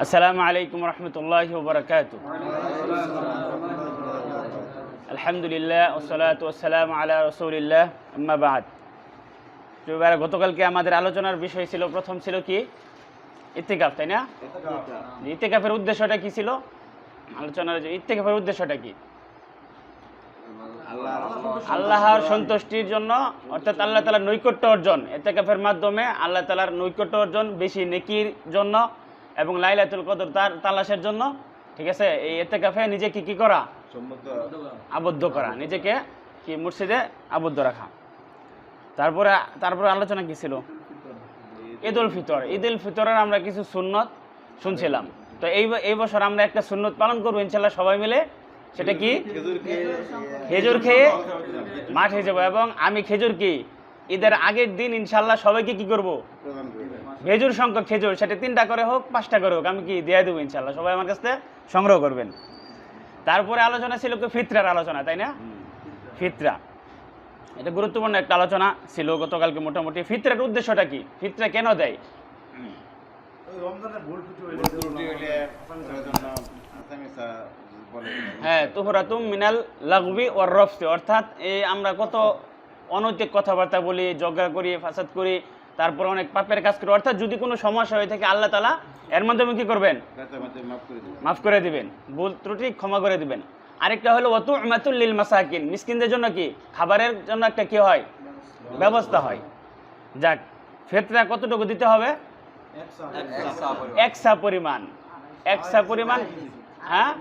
আসসালামু আলাইকুম রহমতুল্লাহি ওয়া বারাকাতুহু। আলহামদুলিল্লাহ ওয়াসসালাতু ওয়াসসালামু আলা রাসূলিল্লাহ, আম্মা বা'দ। গতকালকে আমাদের আলোচনার বিষয় ছিল, প্রথম ছিল কি ইতিকাফ, তাই না? ইতিকাফের উদ্দেশ্যটা কি ছিল? আলোচনার যে ইতিকাফের উদ্দেশ্যটা কি? আল্লাহর সন্তুষ্টির জন্য, অর্থাৎ আল্লাহ তাআলার নৈকট্য অর্জন। ইতিকাফের মাধ্যমে আল্লাহ তাআলার নৈকট্য অর্জন, বেশি নেকির জন্য এবং লাইলাতুল কদর তালাশের জন্য। ঠিক আছে, এই ইতিকাফে নিজেকে কি করা? আবদ্ধ করা, নিজেকে কি মসজিদে আবদ্ধ রাখা। তারপরে আলোচনা কি ছিল? ঈদুল ফিতর। ঈদুল ফিতরের আমরা কিছু সুন্নত শুনছিলাম। তো এই বছর আমরা একটা সুন্নত পালন করবো ইনশাল্লাহ সবাই মিলে। সেটা কি? খেজুর খেয়ে মাঠে যাবো। এবং আমি খেজুর কি ঈদের আগের দিন ইনশাল্লাহ সবাইকে কি করব? খেজুর সংখ্যক খেজুর, সেটা 3টা করে হোক 5টা করে হোক, আমি কি দিয়ে দেবো ইনশাল্লাহ। সবাই আমার কাছ থেকে সংগ্রহ করবেন। তারপরে আলোচনা ছিল কি ফিতরার আলোচনা, তাই না? ফিতরা এটা গুরুত্বপূর্ণ একটা আলোচনা ছিল গতকালকে মোটামুটি। ফিতরার উদ্দেশ্যটা কি? ফিতরা কেন দেয়? হ্যাঁ, তুহরাতুম মিনাল লাগবি ওয়ার রফসি, অর্থাৎ এই আমরা কত অনৈতিক কথাবার্তা বলি, ঝগড়া করি, ফাসাদ করি, তারপর অনেক পাপের কাজ করি। অর্থাৎ যদি কোনো সমস্যা হয়ে থাকে আল্লাহ তাআলা এর মাধ্যমে কি করবেন? মাফ করে দিবেন, ভুল ত্রুটি ক্ষমা করে দিবেন। আরেকটা হলো ওয়াতু'মাতুল লিল মাসাকিন, মিসকিনদের জন্য কি খাবারের জন্য একটা কি হয়? ব্যবস্থা হয়। যাক, ফিতরা কতটুকু দিতে হবে? এক সা পরিমাণ। হ্যাঁ,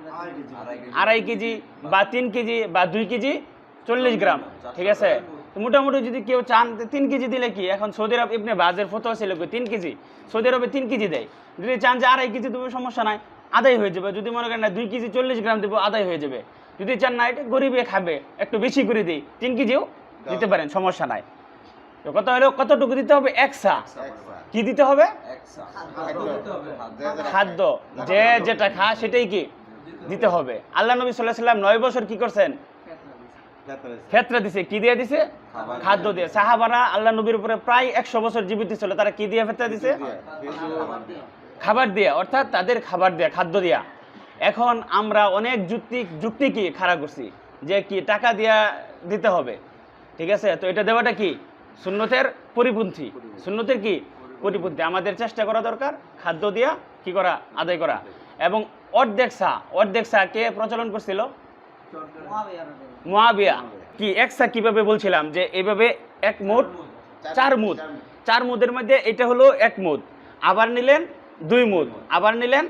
2.5 কেজি বা 3 কেজি বা 2 কেজি 40 গ্রাম। ঠিক আছে, মোটামুটি যদি কেউ চান 3 কেজি দিলে কি, এখন সৌদি আরব ইবনে বাজের ফতোয়া ছিল 3 কেজি, সৌদি আরবে 3 কেজি দেয়। যদি চান যে 2.5 কেজি দেবো, সমস্যা নাই, আদায় হয়ে যাবে। যদি মনে করেন না 2 কেজি 40 গ্রাম দেবো, আদায় হয়ে যাবে। যদি চান না এটা গরিবে খাবে, একটু বেশি করে দিই, 3 কেজিও দিতে পারেন, সমস্যা নাই। তো কথা হলো কতটুকু দিতে হবে? এক সা। কি দিতে হবে? খাদ্য, যে যেটা খায় সেটাই কি দিতে হবে। আল্লাহ নবী সাল্লাল্লাহু আলাইহি ওয়াসাল্লাম 9 বছর কি করছেন? ফিতরা দিছে। কি দিয়ে দিছে? খাদ্য দিয়ে। সাহাবারা আল্লাহ নবীর উপরে প্রায় 100 বছর জীবিত ছিল, তারা কি দিয়ে ফিতরা দিছে? খাবার দিয়ে, অর্থাৎ তাদের খাবার দিয়ে, খাদ্য দিয়া। এখন আমরা অনেক যুক্তি কি খাড়া করছি যে কি টাকা দিয়া দিতে হবে। ঠিক আছে, তো এটা দেওয়াটা কি সুন্নতের পরিপন্থী। সুন্নতের কি পরিপন্থী। আমাদের চেষ্টা করা দরকার খাদ্য দিয়া কি করা? আদায় করা। এবং অর্ধেক সা কে প্রচলন করছিল? মুয়াবিয়া। কি এক সা কিভাবে বলছিলাম যে এইভাবে 1 মুদ 4 মুদ, 4 মুদের মধ্যে এটা হলো 1 মুদ, আবার নিলেন 2 মুদ, আবার নিলেন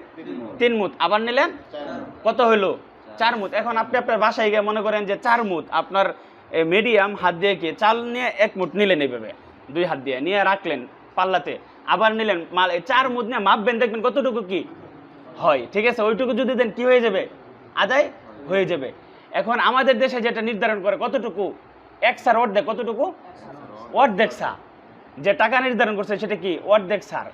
3 মুদ, আবার নিলেন কত হলো? 4 মুদ। এখন আপনি আপনার বাসায় গিয়ে মনে করেন যে 4 মুদ আপনার মিডিয়াম হাত দিয়ে কি চাল নিয়ে 1 মুদ নিলেন, এইভাবে 2 হাত দিয়ে নিয়ে রাখলেন পাল্লাতে, আবার নিলেন মাল, 4 মুদ নিয়ে মাপবেন, দেখবেন কতটুকু কি হয়। ঠিক আছে, ওইটুকু যদি দেন কি হয়ে যাবে? আদায় হয়ে যাবে। এখন আমাদের দেশে যেটা নির্ধারণ করে কতটুকু? 1 সার অর্ধেক। কতটুকু? অর্ধেক সা। যে টাকা নির্ধারণ করছে সেটা কি? অর্ধেক সার।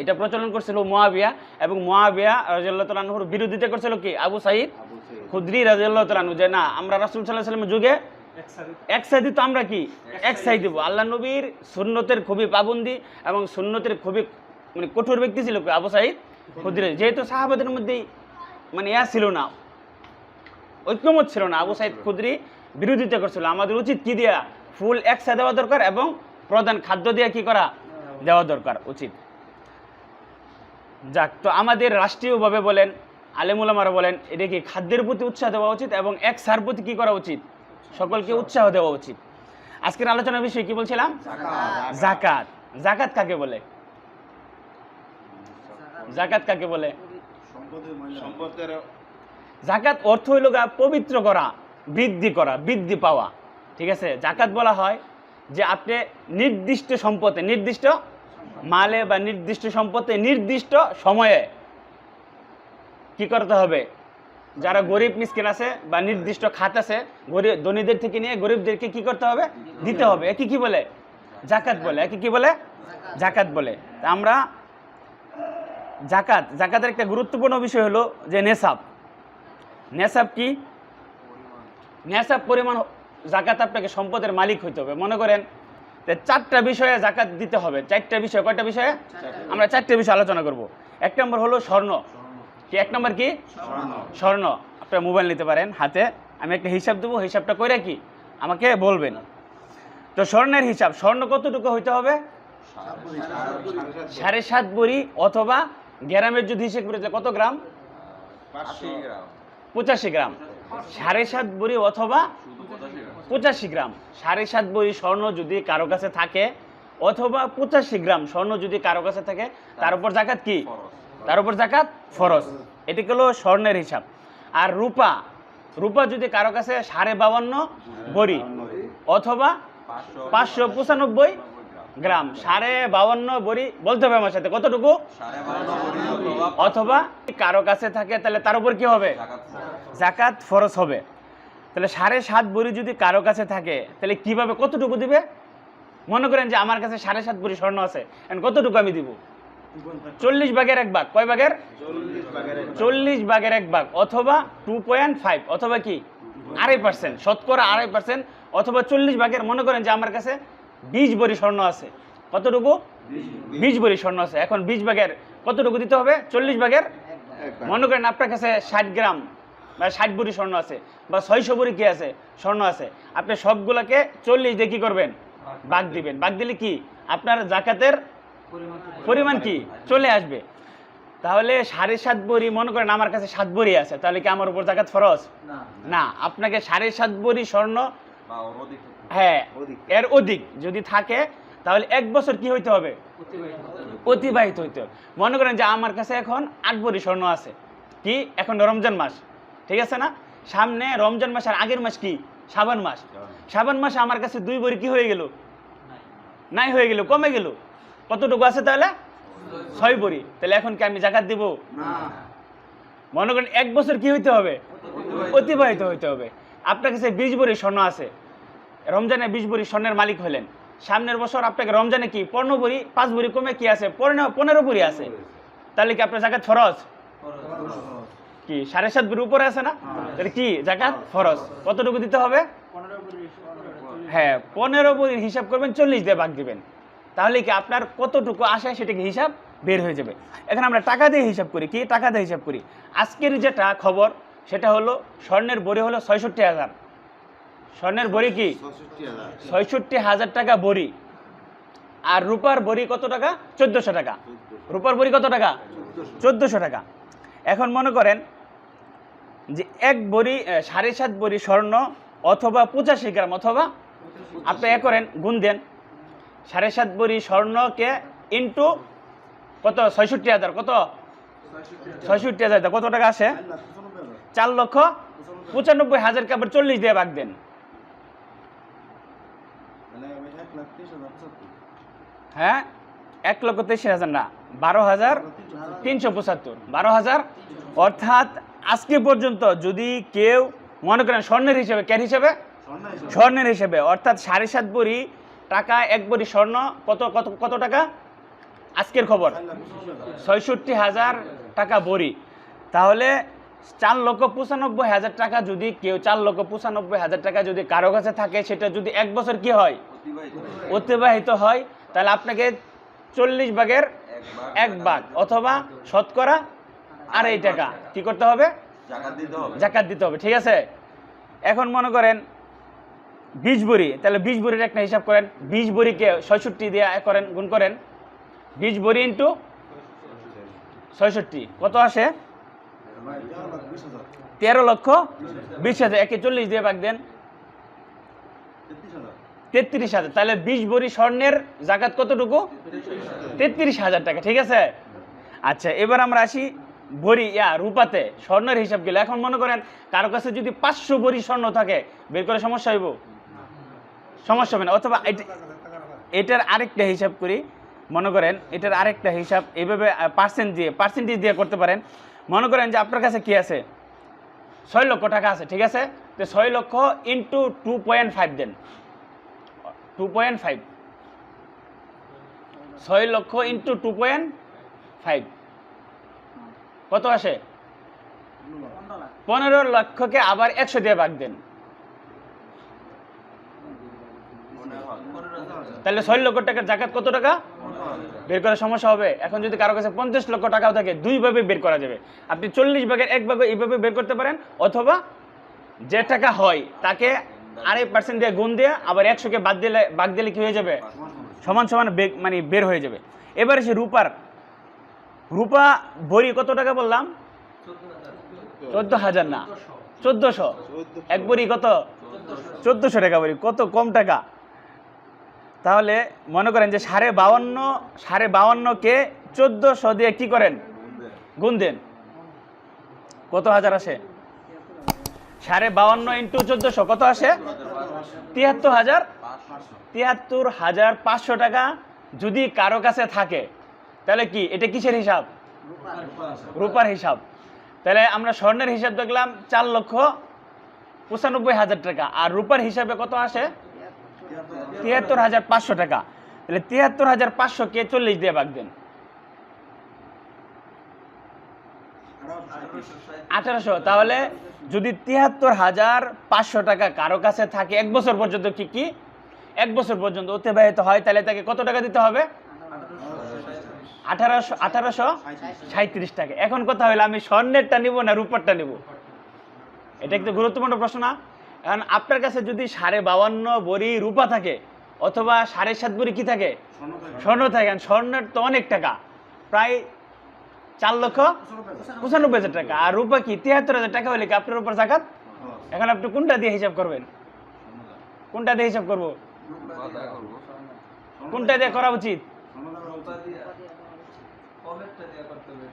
এটা প্রচলন করছিল মুয়াবিয়া, এবং মুয়াবিয়া রাদিয়াল্লাহু তাআলা আনহুর বিরোধিতা করছিল কি? আবু সাঈদ খুদরি রাদিয়াল্লাহু তাআলা আনহু, যে না, আমরা রাসূল সাল্লাল্লাহু আলাইহি ওয়াসাল্লামের যুগে 1 সা দিত, আমরা কি 1 সাই দিব। আল্লাহ নবীর সুন্নতের খুবই পাবন্দি এবং সুন্নতের খুবই কঠোর ব্যক্তি ছিল আবু সাঈদ খুদরি। যেহেতু সাহাবাদের মধ্যেই ছিল না, ঐক্যমত ছিল না, আবু সাঈদ খুদরি বিরোধিতা করছিল। আমাদের উচিত কি দিয়া? ফুল 1 সা দেওয়া দরকার, এবং প্রধান খাদ্য দিয়ে কি করা? দেওয়া দরকার উচিত। যাক, তো আমাদের রাষ্ট্রীয়ভাবে বলেন, আলেম উলামারা বলেন, এটা কি খাদ্যের প্রতি উৎসাহ দেওয়া উচিত এবং 1 সার প্রতি কি করা উচিত? সকলকে উৎসাহ দেওয়া উচিত। আজকের আলোচনার বিষয় কি বলছিলাম? যাকাত। যাকাত কাকে বলে? যাকাত কাকে বলে? যাকাত অর্থ হইল পবিত্র করা, বৃদ্ধি পাওয়া। ঠিক আছে, যাকাত বলা হয় যে আপনি নির্দিষ্ট সম্পদে, নির্দিষ্ট মালে বা নির্দিষ্ট সম্পদে নির্দিষ্ট সময়ে কি করতে হবে? যারা গরিব মিসকিন আছে বা নির্দিষ্ট খাত আছে, ধনীদের থেকে নিয়ে গরিবদেরকে কি করতে হবে? দিতে হবে। একে কি বলে? যাকাত বলে। একে কি বলে? যাকাত বলে। আমরা যাকাতের একটা গুরুত্বপূর্ণ বিষয় হলো যে নেসাব কি? নেসাব পরিমাণ যাকাত আপনাকে সম্পদের মালিক হইতে হবে। মনে করেন 4টা বিষয়ে যাকাত দিতে হবে। 4টা বিষয়। কয়টা বিষয়ে? আমরা 4টে বিষয় আলোচনা করব। এক নম্বর হলো স্বর্ণ। কি এক নম্বর কি? স্বর্ণ। আপনার মোবাইল নিতে পারেন হাতে, আমি একটা হিসাব দেবো, হিসাবটা করে কি আমাকে বলবেন। তো স্বর্ণের হিসাব, স্বর্ণ কতটুকু হইতে হবে? 7.5 ভরি, অথবা গ্রামের যদি হিসেব করে কত গ্রাম? 85 গ্রাম। 7.5 ভরি অথবা 85 গ্রাম। 7.5 ভরি স্বর্ণ যদি কারো কাছে থাকে, অথবা 85 গ্রাম স্বর্ণ যদি কারো কাছে থাকে, তার উপর জাকাত কি? তার উপর জাকাত ফরজ। এটি হলো স্বর্ণের হিসাব। আর রূপা, রূপা যদি কারো কাছে 52.5 ভরি অথবা 595 গ্রাম, 52.5 ভরি বলতে হবে আমার সাথে, কতটুকু? অথবা কারো কাছে থাকে, তাহলে তার উপর কি হবে? জাকাত ফরজ হবে। তাহলে 7.5 ভরি যদি কারো কাছে থাকে, তাহলে কিভাবে, কতটুকু দিবে? মনে করেন যে আমার কাছে 7.5 ভরি স্বর্ণ আছে, কতটুকু আমি দিব? 40 ভাগের 1 ভাগ। কয় ভাগের? 40 ভাগের 1 ভাগ, অথবা 2.5, অথবা কি 2.5%, শতকরা 2.5%, অথবা 40 ভাগের। মনে করেন যে আমার কাছে 20 ভরি স্বর্ণ আছে, কতটুকু? 20 ভরি স্বর্ণ আছে। এখন 20 ভাগের কতটুকু দিতে হবে? 40 ভাগের। মনে করেন আপনার কাছে 60 গ্রাম বা 60 ভরি স্বর্ণ আছে, বা 600 ভরি কি আছে? স্বর্ণ আছে। আপনি সবগুলোকে 40 দিয়ে কি করবেন? ভাগ দিবেন। ভাগ দিলে কি আপনার জাকাতের পরিমাণ কি চলে আসবে। তাহলে 7.5 ভরি, মনে করেন আমার কাছে 7 ভরি আছে, তাহলে কি আমার উপর জাকাত ফরজ? না। আপনাকে 7.5 ভরি স্বর্ণ, হ্যাঁ এর অধিক যদি থাকে, তাহলে 1 বছর কি হইতে হবে? অতিবাহিত হইতে হবে। মনে করেন যে আমার কাছে এখন 8 ভরি স্বর্ণ আছে, কি এখন রমজান মাস, ঠিক আছে না? সামনে রমজান মাস, আর আগের মাস কি? শাবান মাস। শাবান মাসে আমার কাছে 2 ভরি কি হয়ে গেল? নাই হয়ে গেল, কমে গেল। কতটুকু আছে তাহলে? 6 ভরি। তাহলে এখন কি আমি জাকাত দিব? মনে করেন 1 বছর কি হইতে হবে? অতিবাহিত হইতে হবে। আপনার কাছে 20 ভরি স্বর্ণ আছে, রমজানে 20 ভরি স্বর্ণের মালিক হলেন। সামনের বছর আপনাকে রমজানে কি 15 ভরি, 5 ভরি কমে কি আছে? 15 ভরি আছে। তাহলে কি আপনার জাকাত ফরজ? কি 7.5 ভরির উপরে আছে না? তাহলে কি জাকাত ফরজ। কতটুকু দিতে হবে? হ্যাঁ 15 ভরির হিসাব করবেন, 40 দিয়ে ভাগ দিবেন। তাহলে কি আপনার কতটুকু আসে সেটাকে হিসাব বের হয়ে যাবে। এখন আমরা টাকা দিয়ে হিসাব করি। কি টাকা দিয়ে হিসাব করি? আজকের যেটা খবর সেটা হলো স্বর্ণের ভরি হলো 66,000। স্বর্ণের ভরি কি 66,000 টাকা ভরি। আর রূপার ভরি কত টাকা? 1400 টাকা। রূপার ভরি কত টাকা? 1400 টাকা। এখন মনে করেন যে 1 ভরি 7.5 ভরি স্বর্ণ, অথবা 85 গ্রাম, অথবা আপনি এ করেন গুণ দেন 7.5 ভরি স্বর্ণকে ইন্টু কত? 66,000। কত? 66,000 কত টাকা আসে? 4,95,000 কে আবার 40 দিয়ে ভাগ দেন। হ্যাঁ 1,83,000 না, 12,375। 12,000। অর্থাৎ আজকে পর্যন্ত যদি কেউ মনে করেন স্বর্ণের হিসেবে, কেন হিসেবে? স্বর্ণের হিসেবে, অর্থাৎ 7.5 ভরি টাকা 1 ভরি স্বর্ণ কত কত কত টাকা? আজকের খবর 66,000 টাকা ভরি। তাহলে 4,95,000 টাকা যদি কেউ, 4,95,000 টাকা যদি কারো কাছে থাকে, সেটা যদি 1 বছর কি হয়? অতিবাহিত হয়, তাহলে আপনাকে 40 ভাগের 1 ভাগ, অথবা শতকরা 2.5 টাকা কি করতে হবে? জাকাত দিতে হবে। ঠিক আছে। এখন মনে করেন 20 ভরি, তাহলে 20 ভরির একটা হিসাব করেন। 20 ভরিকে 66 দিয়ে করেন, গুণ করেন। 20 ভরি ইন্টু 66 কত আসে? 13,20,000। একে 40 দিয়ে ভাগ দেন, 33,000। তাহলে 20 ভরি স্বর্ণের জাকাত কতটুকু? 33,000 টাকা। ঠিক আছে। আচ্ছা, এবার আমরা আসি ভরি রূপাতে স্বর্ণের হিসাব গেলে। এখন মনে করেন কারো কাছে যদি 500 ভরি স্বর্ণ থাকে, বের করে সমস্যা হইব? সমস্যা হবে না। অথবা এটার আরেকটা হিসাব করি। মনে করেন এটার আরেকটা হিসাব এইভাবে পার্সেন্টেজ দিয়ে করতে পারেন। মনে করেন যে আপনার কাছে কি আছে? 6 লক্ষ টাকা আছে। ঠিক আছে। তো 6 লক্ষ ইন্টু 2.5 দেন। 2.5, 6 লক্ষ ইন্টু 2.5 কত আসে? 15 লক্ষকে আবার 100 দিয়ে ভাগ দেন। তাহলে 6 লক্ষ টাকার জাকাত কত টাকা? বের করার সমস্যা হবে। এখন যদি কারো কাছে 50 লক্ষ টাকাও থাকে, দুইভাবে বের করা যাবে। আপনি 40 ভাগের 1 ভাগ এইভাবে বের করতে পারেন, অথবা যে টাকা হয় তাকে 2.5% দিয়ে গুণ দিয়ে আবার 100কে ভাগ দিলে কি হয়ে যাবে, সমান সমান মানে বের হয়ে যাবে। এবারে সে রূপা ভরি কত টাকা বললাম? 14,000 না, 1400। এক ভরি কত? 1400 টাকা ভরি, কত কম টাকা। তাহলে মনে করেন যে 52.5কে 1400 দিয়ে কি করেন, গুণ দেন, কত হাজার আসে? 52.5 ইন্টু 1400 কত আসে? 73,500 টাকা যদি কারো কাছে থাকে, তাহলে কি এটা কিসের হিসাব? রূপার হিসাব। তাহলে আমরা স্বর্ণের হিসাব দেখলাম 4,95,000 টাকা, আর রূপার হিসাবে কত আসে? 73,500 টাকা। তাহলে 73,500কে 40 দিয়ে ভাগ দেন, 1800। তাহলে যদি 73,500 টাকা কারো কাছে থাকে 1 বছর পর্যন্ত, কি 1 বছর পর্যন্ত অতিবাহিত হয়, তাহলে তাকে কত টাকা দিতে হবে? 1837 টাকা। এখন কথা হলো আমি স্বর্ণেরটা নিব না রূপারটা নিব? এটা একটু গুরুত্বপূর্ণ প্রশ্ন না? এখন আপনার কাছে যদি 52.5 ভরি রূপা থাকে, অথবা 7.5 ভরি কি থাকে, স্বর্ণ থাকে। স্বর্ণের তো অনেক টাকা, প্রায় 4,95,000 টাকা, আর রূপা কি 73,000 টাকা হলে কি আপনার উপর জাকাত? এখন আপনি কোনটা দিয়ে হিসাব করবেন? কোনটা দিয়ে হিসাব করবো? কোনটা দিয়ে করা উচিত?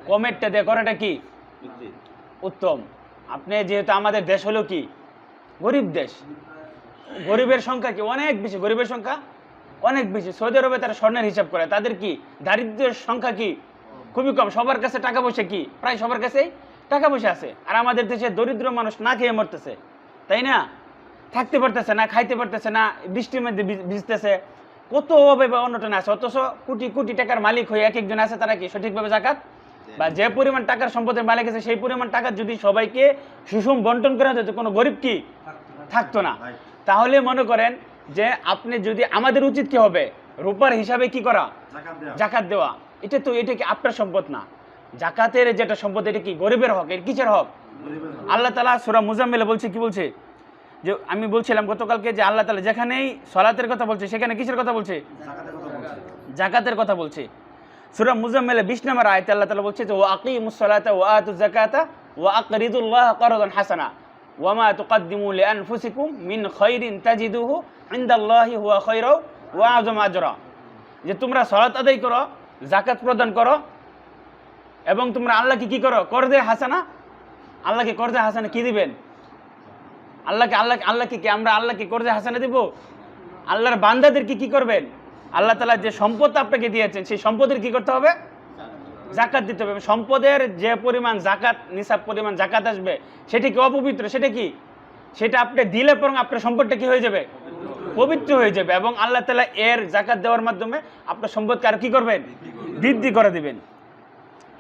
কমেরটা দিয়ে করাটা কি উত্তম। আপনি যেহেতু আমাদের দেশ হলো কি গরিব দেশ, গরিবের সংখ্যা কি অনেক বেশি, গরিবের সংখ্যা অনেক বেশি। সৌদি আরবে তারা স্বর্ণের হিসাব করে, তাদের কি দারিদ্র্যের সংখ্যা কি খুবই কম, সবার কাছে টাকা পয়সা কি প্রায় সবার কাছেই টাকা পয়সা আছে। আর আমাদের দেশে দরিদ্র মানুষ না খেয়ে মরতেছে, তাই না? থাকতে পারতেছে না, খাইতে পারতেছে না, বৃষ্টির মধ্যে ভিজতেছে, কত অভাবে অনটন আছে। অথচ কোটি কোটি টাকার মালিক হয়ে এক একজন আছে, তারা কি সঠিকভাবে জাকাত বা যে পরিমাণ টাকার সম্পদের মালিক আছে সেই পরিমাণ টাকা যদি সবাইকে সুষম বন্টন করা যেত, কোনো গরিব কি থাকতো না। তাহলে মনে করেন যে আপনি যদি, আমাদের উচিত কি হবে? রূপার হিসাবে কি করা, জাকাত দেওয়া। এটা কি আপনার সম্পদ না, জাকাতের যেটা সম্পদ এটা কি গরিবের হক। এর কিসের হক? আল্লাহ তাআলা সূরা মুজাম্মিলে বলছে, কি বলছে? যে আমি বলছিলাম গতকালকে যে আল্লাহ তাআলা যেখানেই সালাতের কথা বলছে সেখানে কিসের কথা বলছে? জাকাতের কথা বলছে। সূরা মুজাম্মিলে 20 নম্বর আয়াতে আল্লাহ তাআলা বলছে যে ওয়া আকিমুস সালাতা ওয়া আতুজ যাকাতা ওয়া আকরিদুল্লাহ কারদান হাসানা ওয়া মা তুকদ্দিমু লিআনফুসিকুম মিন খায়রিন তাজিদুহু ইনদাল্লাহি হুয়া খায়রা ওয়া আযম আজরা। যে তোমরা সালাত আদায় করো, যাকাত প্রদান করো, এবং তোমরা আল্লাহকে কি করো? করদে হাসানা। আল্লাহকে করদে হাসানা কি দিবেন? আল্লাহকে কি আমরা আল্লাহকে করদে হাসানা দিব? আল্লাহর বান্দাদেরকে কি করবেন? আল্লাহ তাআলা যে সম্পদ আপনাকে দিয়েছেন সেই সম্পদের কি করতে হবে? জাকাত দিতে হবে। সম্পদের যে পরিমাণ জাকাত, নিসাব পরিমাণ জাকাত আসবে সেটা কি অপবিত্র? সেটা আপনি দিলে পরে আপনার সম্পদটা কি হয়ে যাবে? পবিত্র হয়ে যাবে। এবং আল্লাহ তাআলা এর জাকাত দেওয়ার মাধ্যমে আপনার সম্পদকে আর কি করবেন? বৃদ্ধি করে দিবেন।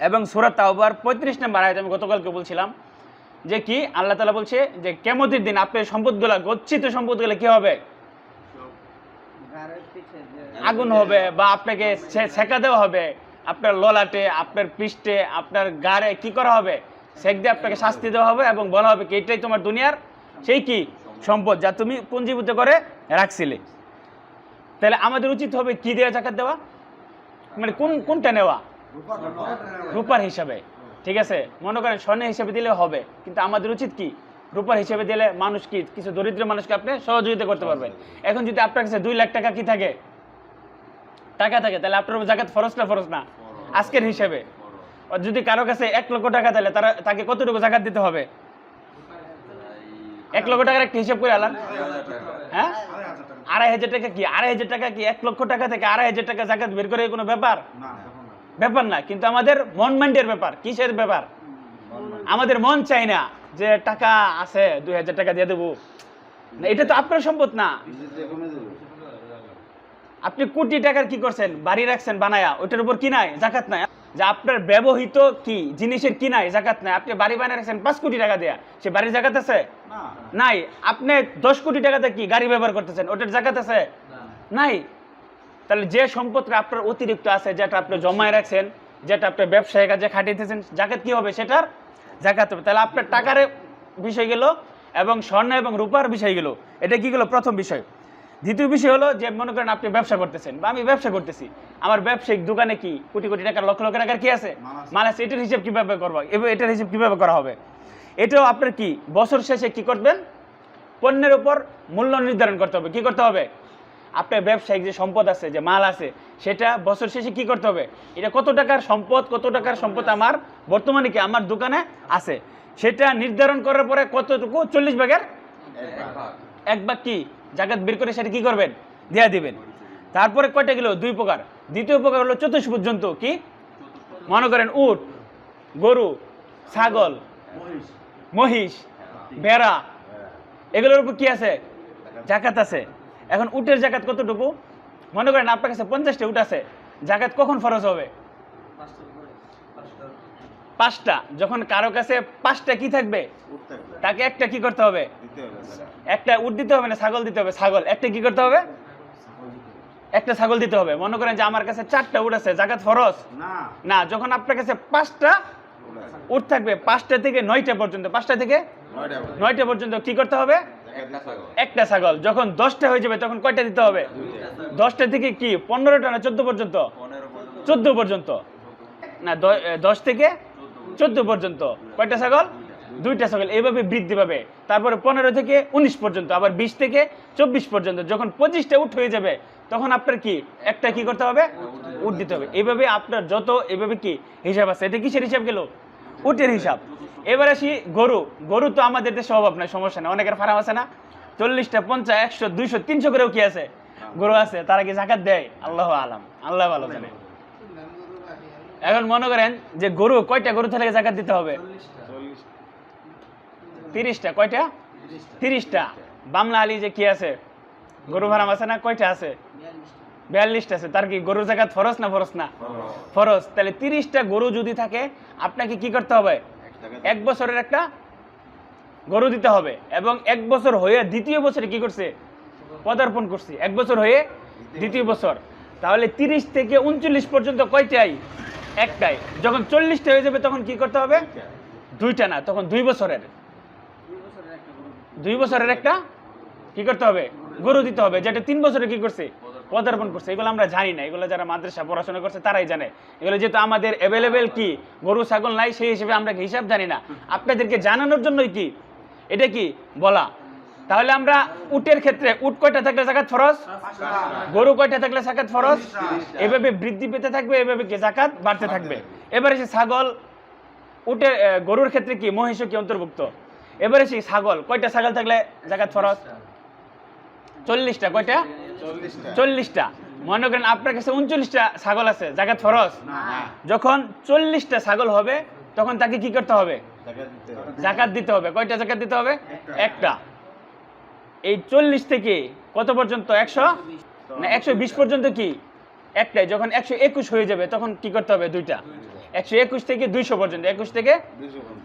এবং সূরা তাওবার 35 নম্বর আয়াতে আমি গতকালকে বলছিলাম যে কি আল্লাহ তাআলা বলছে যে কিয়ামতের দিন আপনার সম্পদগুলো, গচ্ছিত সম্পদগুলো কি হবে? আগুন হবে, বা আপনাকে সেকা দেওয়া হবে, আপনার ললাটে, আপনার পৃষ্ঠে, আপনার গাড়ে কি করা হবে? সেক দিয়ে আপনাকে শাস্তি দেওয়া হবে এবং বলা হবে কি এটাই তোমার দুনিয়ার সেই কি সম্পদ যা তুমি পুঞ্জীভূত করে রাখছিলে। তাহলে আমাদের উচিত হবে কি দিয়ে জাকাত দেওয়া? মানে কোনটা নেওয়া? রূপার হিসাবে। ঠিক আছে, মনে করেন স্বর্ণের হিসাবে দিলে হবে, কিন্তু আমাদের উচিত কি রূপার হিসাবে দিলে মানুষ কি কিছু দরিদ্র মানুষকে আপনি সহযোগিতা করতে পারবেন। এখন যদি আপনার কাছে 2 লাখ টাকা কি থাকে, টাকা থাকে, তাহলে আপনার জাকাত ফরজ না? আজকের হিসাবে যদি কারো কাছে 1 লক্ষ টাকা, তাহলে তাকে কতটুকু জাকাত দিতে হবে? 1 লক্ষ টাকার একটা হিসাব করে আলান। হ্যাঁ, 2,500 টাকা কি? 2,500 টাকা কি 1 লক্ষ টাকা থেকে 2,500 টাকা জাকাত বের করে কোনো ব্যাপার না। কিন্তু আমাদের মন মাইন্ডের ব্যাপার। কিসের ব্যাপার? আমাদের মন চাই না যে টাকা আছে 2,000 টাকা দিয়ে দেবো। এটা তো আপনার সম্পদ না। আপনি কোটি টাকার কি করছেন? বাড়ি রাখছেন বানায়া, ওইটার উপর কি নাই? জাকাত নাই। যে আপনার ব্যবহৃত কি জিনিসের কি নাই? জাকাত নাই। আপনি বাড়ি বানিয়ে রাখছেন 5 কোটি টাকা দেয়া, সে বাড়ির জাকাত আছে? নাই। আপনি 10 কোটি টাকাতে কি গাড়ি ব্যবহার করতেছেন, ওটার জাকাত আছে? নাই। তাহলে যে সম্পদটা আপনার অতিরিক্ত আছে, যেটা আপনি জমায় রাখছেন, যেটা আপনি ব্যবসায়িক কাজে খাটিয়েছেন, জাকাত কি হবে? সেটার জাকাত হবে। তাহলে আপনার টাকার বিষয় গেল এবং স্বর্ণ এবং রূপার বিষয় গেল। এটা কি গেল? প্রথম বিষয়। দ্বিতীয় বিষয় হলো যে মনে করেন আপনি ব্যবসা করতেছেন বা আমি ব্যবসা করতেছি, আমার ব্যবসায়িক দোকানে কি কোটি কোটি টাকার, লক্ষ লক্ষ টাকার কি আছে? মাল আছে। এটার হিসাব কীভাবে করবো? এটার হিসাব কীভাবে করা হবে? এটাও আপনার কি বছর শেষে কি করবেন? পণ্যের উপর মূল্য নির্ধারণ করতে হবে। কি করতে হবে? আপনার ব্যবসায়িক যে সম্পদ আছে, যে মাল আছে, সেটা বছর শেষে কি করতে হবে? এটা কত টাকার সম্পদ, কত টাকার সম্পদ আমার বর্তমানে কি আমার দোকানে আছে, সেটা নির্ধারণ করার পরে কতটুকু? 40 ভাগের 1 ভাগ কি জাকাত বের করে সেটা কি করবেন? দেয়া দিবেন। তারপরে কয়টা গেল? 2 প্রকার। দ্বিতীয় প্রকার হলো চতুষ্পদ জন্তু। কি? মনে করেন উট, গরু, ছাগল, মহিষ, ভেড়া, এগুলোর উপর কি আছে? জাকাত আছে। এখন উটের জাকাত কতটুকু? মনে করেন আপনার কাছে 50টা উট আছে, জাকাত কখন ফরজ হবে? 5টা। যখন কারো কাছে 5টা কি থাকবে? তাকে একটা কি করতে হবে? একটা উট দিতে হবে না ছাগল দিতে হবে? ছাগল। একটা কি করতে হবে? একটা ছাগল দিতে হবে। মনে করেন যে আমার কাছে 4টা উট আছে, জাকাত ফরজ না। যখন আপনার কাছে 5টা উট থাকবে, 5টা থেকে 9টা পর্যন্ত, 5টা থেকে 9টা পর্যন্ত কি করতে হবে? একটা ছাগল। যখন 10টা হয়ে যাবে তখন কয়টা দিতে হবে? 10টা থেকে কি 15টা না 14 পর্যন্ত? 14 পর্যন্ত না, 10 থেকে 14 পর্যন্ত কয়টা ছাগল? 2টা ছাগল। এইভাবে বৃদ্ধি পাবে। তারপরে 15 থেকে 19 পর্যন্ত, আবার 20 থেকে 24 পর্যন্ত। যখন 25টা উট হয়ে যাবে তখন আপনার কি একটা কি করতে হবে? উট দিতে হবে। এইভাবে আপনার যত এইভাবে কি হিসাব আছে। এটা কিসের হিসাব গেল? উটের হিসাব। এবার আসি গরু। গরু তো আমাদের দেশে অভাব নাই, সমস্যা নেই। অনেকের ফার্ম আছে না? 40টা, 50, 100, 200, 300 করেও কি আছে? গরু আছে। তারা কি জাকাত দেয়? আল্লাহ আলাম, আল্লাহ ভালো জানে। এখন মনে করেন যে গরু, কয়টা গরু থেকে জাকাত দিতে হবে? 30টা। কয়টা? 30টা। বামলা আলী যে কি আছে, গরু ফার্ম আছে না? কয়টা আছে? 42টা আছে। তার কি গরুর জাকাত ফরজ না ফরজ না? ফরজ। তাহলে 30টা গরু যদি থাকে, আপনাকে কি করতে হবে? 1 বছরের একটা গরু দিতে হবে। এবং 1 বছর হয়ে দ্বিতীয় বছরে কি করছে? পদার্পণ করছে। 1 বছর হয়ে দ্বিতীয় বছর। তাহলে 30 থেকে 39 পর্যন্ত কয়টাই? একটাই। যখন 40টা হয়ে যাবে তখন কি করতে হবে? 2টা না, তখন 2 বছরের একটা কি করতে হবে? গরু দিতে হবে, যেটা 3 বছরে কি করছে? পদার্পণ করছে। এগুলো আমরা জানি না, এগুলো যারা মাদ্রাসা পড়াশোনা করছে তারাই জানে। এগুলো যেহেতু আমাদের অ্যাভেলেবেল কি গরু ছাগল নাই, সেই হিসেবে আমরা হিসাব জানি না। আপনাদেরকে জানানোর জন্যই কি এটা কি বলা। তাহলে আমরা উটের ক্ষেত্রে, উট কয়টা থাকলে জাকাত ফরজ? গরু কয়টা থাকলে জাকাত ফরজ? এভাবে বৃদ্ধি পেতে থাকবে, এভাবে কি জাকাত বাড়তে থাকবে। এবারে সে ছাগল, উটের, গরুর ক্ষেত্রে কি মহিষও কি অন্তর্ভুক্ত। এবারে সেই ছাগল, কয়টা ছাগল থাকলে জাকাত ফরজ? 40টা। কয়টা? 40টা। মনে করেন আপনার কাছে 39টা ছাগল আছে, জাকাত ফরজ? যখন 40টা ছাগল হবে তখন তাকে কি করতে হবে? জাকাত দিতে হবে। কয়টা জাকাত দিতে হবে? একটা। এই 40 থেকে কত পর্যন্ত? 100 না 120 পর্যন্ত কি একটাই। যখন 121 হয়ে যাবে তখন কি করতে হবে? 2টা। 121 থেকে 200 পর্যন্ত, 21 থেকে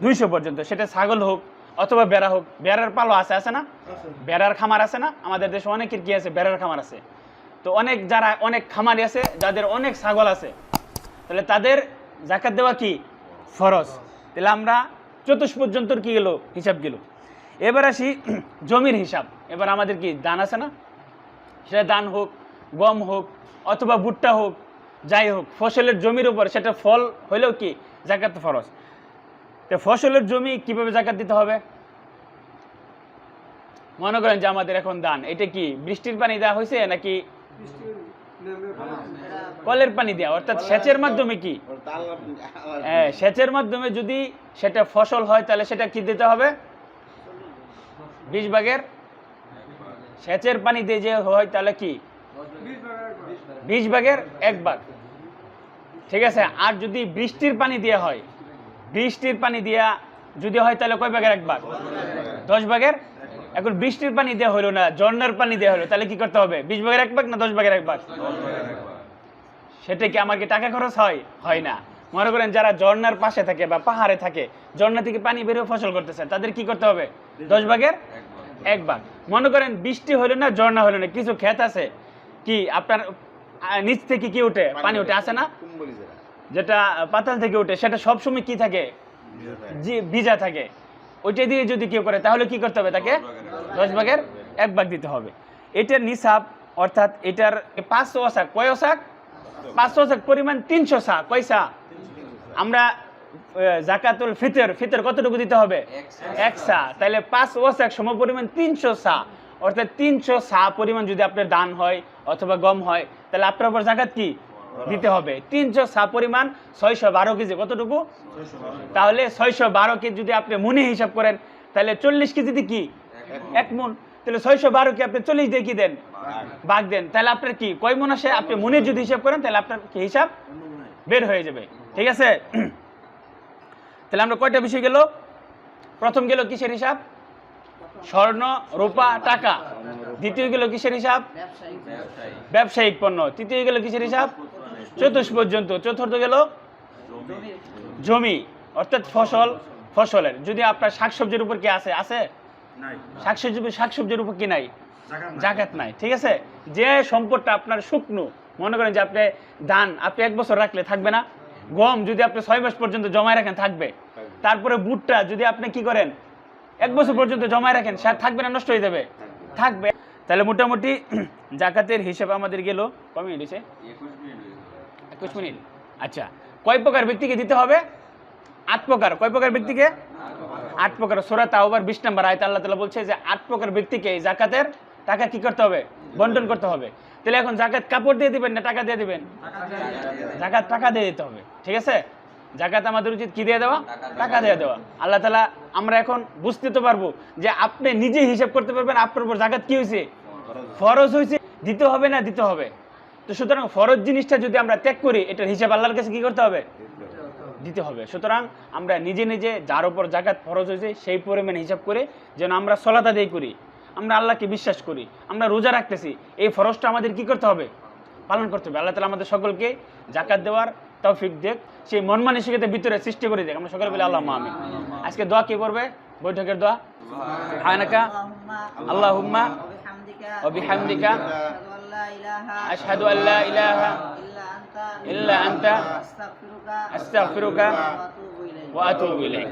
200 পর্যন্ত, সেটা ছাগল হোক অথবা বেড়া হোক। বেড়ার পালো আছে না? বেড়ার খামার আছে না? আমাদের দেশে অনেকের কি আছে? বেড়ার খামার আছে। তো যারা অনেক খামারি আছে, যাদের অনেক ছাগল আছে, তাহলে তাদের জাকাত দেওয়া কি ফরজ। তাহলে আমরা চতুষ্পদ জন্তুর কি গেল? হিসাব গেল। এবার আসি জমির হিসাব। এবার আমাদের কি ধান আছে না? সেটা ধান হোক, গম হোক অথবা ভুট্টা হোক, যাই হোক, ফসলের জমির উপর সেটা ফল হইলেও কি জাকাত ফরজ। তো ফসলের জমি কিভাবে জাকাত দিতে হবে? মনে করেন যে আমাদের এখন ধান, এটা কি বৃষ্টির পানি দেওয়া হয়েছে নাকি কলের পানি দেওয়া, অর্থাৎ সেচের মাধ্যমে? কি সেচের মাধ্যমে যদি সেটা ফসল হয় তাহলে সেটা কি দিতে হবে? 20 ভাগের, সেচের পানি দিয়ে যে হয় তাহলে কি 20 ভাগের 1 ভাগ। ঠিক আছে। আর যদি বৃষ্টির পানি দেওয়া হয়, বৃষ্টির পানি দেওয়া যদি হয় তাহলে কয় ভাগের 1 ভাগ? 10 ভাগের। এখন বৃষ্টির পানি দেওয়া হলো না, ঝর্ণার পানি দেওয়া হলো, তাহলে কি করতে হবে? 20 ভাগের 1 ভাগ না 10 ভাগের 1 ভাগ? সেটা কি আমাকে টাকা খরচ হয় না। মনে করেন যারা ঝর্ণার পাশে থাকে বা পাহাড়ে থাকে, ঝর্ণা থেকে পানি বেরিয়ে ফসল করতেছে, তাদের কি করতে হবে? 10 ভাগের 1 ভাগ। মনে করেন বৃষ্টি হলো না, ঝর্ণা হলো না, কিছু ক্ষেত আছে কি আপনার নিচ থেকে কি ওঠে, পানি ওঠে, আসে না, কুম্বলি যেটা পাতাল থেকে ওঠে, সেটা সবসময় কি থাকে, জি ভিজা থাকে। ওইটা দিয়ে যদি কেউ করে তাহলে কি করতে হবে, তাকে 10 ভাগের 1 ভাগ দিতে হবে। এটার নিসাব অর্থাৎ এটার 500 ওয়াসাক, কয় ওয়াসাক, 500 ওয়াসাক পরিমাণ 300 সা, কয় সা? আমরা জাকাতুল ফিতর কতটুকু দিতে হবে, 1 সা। তাহলে 5 ওয়াসাক সম পরিমাণ 300 সা, অর্থাৎ 300 সা পরিমাণ যদি আপনার দান হয় অথবা গম হয়, তাহলে আপনার উপর জাকাত কি দিতে হবে। 300 সা পরিমাণ 612 কেজি, কতটুকু, তাহলে 612 কেজি যদি আপনি মুনে হিসাব করেন তাহলে 40 কেজিতে কি 1 মুন, তাহলে 612 কে আপনি 40 দিয়ে কি দেন, ভাগ দেন, তাহলে আপনার কি কয় মুন আসে, আপনি মুনে যদি হিসাব করেন তাহলে আপনার কি হিসাব বের হয়ে যাবে। ঠিক আছে, তাহলে আমরা কয়টা বিষয় গেল, প্রথম গেল কিসের হিসাব, স্বর্ণ রূপা টাকা, দ্বিতীয় গেল কিসের হিসাব, ব্যবসায়িক পণ্য, তৃতীয় গেল কিসের হিসাব, চতুর্থ পর্যন্ত, চতুর্থ গেল জমি অর্থাৎ ফসলের। যদি আপনার শাকসবজির উপর কি আছে, শাকসবজির উপর কি নাই, জাকাত নাই। ঠিক আছে, যে সম্পদটা আপনার শুকনো, মনে করেন যে আপনি ধান আপনি 1 বছর রাখলে থাকবে না, গম যদি আপনি 6 মাস পর্যন্ত জমায় রাখেন থাকবে, তারপরে ভুট্টা যদি আপনি কি করেন 1 বছর পর্যন্ত জমায় রাখেন, সে থাকবে না, নষ্ট হয়ে যাবে, থাকবে। তাহলে মোটামুটি জাকাতের হিসাব আমাদের গেল কয় মিনিট হয়েছে, 21 মিনিট। আচ্ছা, কয় প্রকার ব্যক্তিকে দিতে হবে, 8 প্রকার। কয় প্রকার ব্যক্তিকে, 8 প্রকার। সূরা তাওবার 20 নম্বর আয়াতে আল্লাহ তাআলা বলছে যে 8 প্রকার ব্যক্তিকে এই জাকাতের টাকা কি করতে হবে, বন্টন করতে হবে। তাহলে এখন জাকাত কাপড় দিয়ে দিবেন না টাকা দিয়ে দিবেন, জাকাত টাকা দিয়ে দিতে হবে। ঠিক আছে, জাকাত আমাদের উচিত কি দিয়ে দেওয়া, টাকা দিয়ে দেওয়া। আল্লাহ তাআলা আমরা এখন বুঝতে তো পারবো যে আপনি নিজে হিসাব করতে পারবেন আপনার উপর জাকাত কি হয়েছে, ফরজ হয়েছে, দিতে হবে না দিতে হবে। তো সুতরাং ফরজ জিনিসটা যদি আমরা ত্যাগ করি, এটার হিসাব আল্লাহর কাছে কি করতে হবে, দিতে হবে। সুতরাং আমরা নিজে নিজে যার উপর জাকাত ফরজ হয়েছে সেই পরিমাণে হিসাব করে যেন আমরা সলাত আদায় করি, আমরা আল্লাহকে বিশ্বাস করি, আমরা রোজা রাখতেছি, এই ফরজটা আমাদের কি করতে হবে, পালন করতে হবে। আল্লাহ তাআলা আমাদের সকলকে জাকাত দেওয়ার তৌফিক দেখ, সেই মন মানসিকতার ভিতরে সৃষ্টি করে দেখ। আমরা সকলে বলি আল্লাহুম্মা আমিন। আজকে দোয়া কি করবে, বৈঠকের দোয়া, সুবহানাকা আল্লাহুম্মা ওয়া বিহামদিকা আশহাদু আল্লা ইলাহা ইল্লা আনতা আস্তাগফিরুকা ওয়া আতুবু ইলাইক।